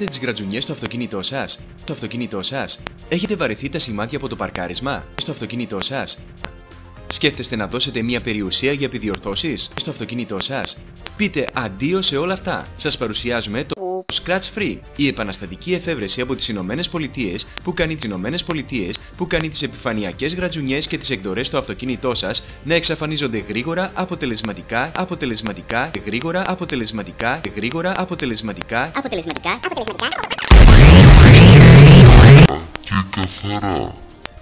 τις γρατζουνιές στο αυτοκίνητό σας? Στο αυτοκίνητό σας? Έχετε βαρεθεί τα σημάδια από το παρκάρισμα? Στο αυτοκίνητό σας? Σκέφτεστε να δώσετε μια περιουσία για επιδιορθώσεις? Στο αυτοκίνητό σας? Πείτε αντίο σε όλα αυτά. Σας παρουσιάζουμε το Scratch Free, η επαναστατική εφεύρεση από τις Ηνωμένες Πολιτείες που κάνει τις επιφανειακές γρατζουνιές και τις εκδορές στο αυτοκίνητό σας να εξαφανίζονται γρήγορα, αποτελεσματικά. Και καθαρά.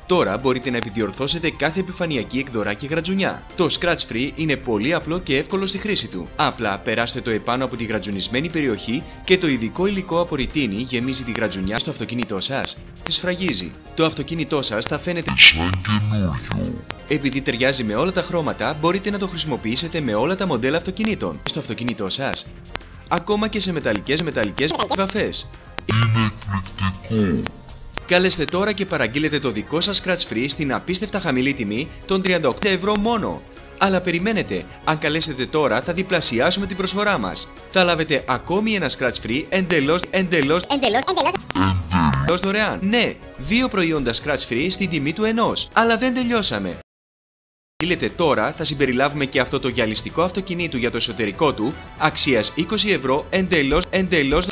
Τώρα μπορείτε να επιδιορθώσετε κάθε επιφανειακή εκδορά και γρατζουνιά. Το Scratch Free είναι πολύ απλό και εύκολο στη χρήση του. Απλά περάστε το επάνω από τη γρατζουνισμένη περιοχή και το ειδικό υλικό από ρητίνη γεμίζει τη γρατζουνιά στο αυτοκίνητό σας. Τη σφραγίζει. Το αυτοκίνητό σας θα φαίνεται Σαν καινούριο. επειδή ταιριάζει με όλα τα χρώματα, μπορείτε να το χρησιμοποιήσετε με όλα τα μοντέλα αυτοκινήτων. Στο αυτοκίνητό σας. Ακόμα και σε μεταλλικές βαφές. Είναι εκπληκτικό. Καλέστε τώρα και παραγγείλετε το δικό σας Scratch Free στην απίστευτα χαμηλή τιμή των 38 ευρώ μόνο. Αλλά περιμένετε, αν καλέσετε τώρα θα διπλασιάσουμε την προσφορά μας. Θα λάβετε ακόμη ένα Scratch Free εντελώς δωρεάν. Ναι, 2 προϊόντα Scratch Free στην τιμή του ενός. Αλλά δεν τελειώσαμε. Παραγγείλετε τώρα, θα συμπεριλάβουμε και αυτό το γυαλιστικό αυτοκινήτου για το εσωτερικό του, αξίας 20 ευρώ εντελώς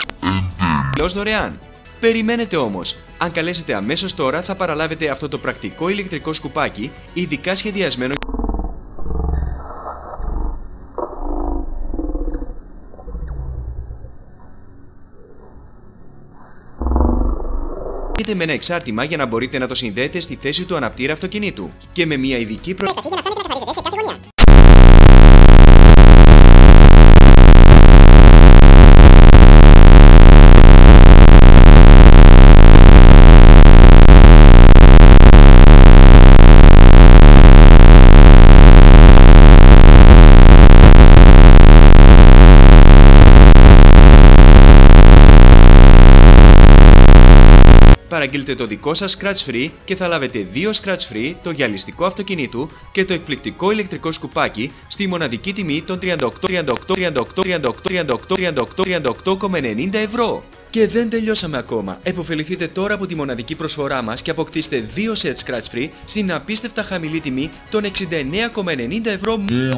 δωρεάν. Περιμένετε όμως. Αν καλέσετε αμέσως τώρα θα παραλάβετε αυτό το πρακτικό ηλεκτρικό σκουπάκι, ειδικά σχεδιασμένο με ένα εξάρτημα για να μπορείτε να το συνδέετε στη θέση του αναπτήρα αυτοκινήτου και με μια ειδική για να κάνετε να καθαρίζετε σε κάθε γωνία. Παραγγείλτε το δικό σας Scratch Free και θα λάβετε 2 Scratch Free, το γυαλιστικό αυτοκινήτου και το εκπληκτικό ηλεκτρικό σκουπάκι στη μοναδική τιμή των 38,90 ευρώ. Και δεν τελειώσαμε ακόμα. Εποφεληθείτε τώρα από τη μοναδική προσφορά μας και αποκτήστε 2 sets Scratch Free στην απίστευτα χαμηλή τιμή των 69,90 ευρώ μόνο.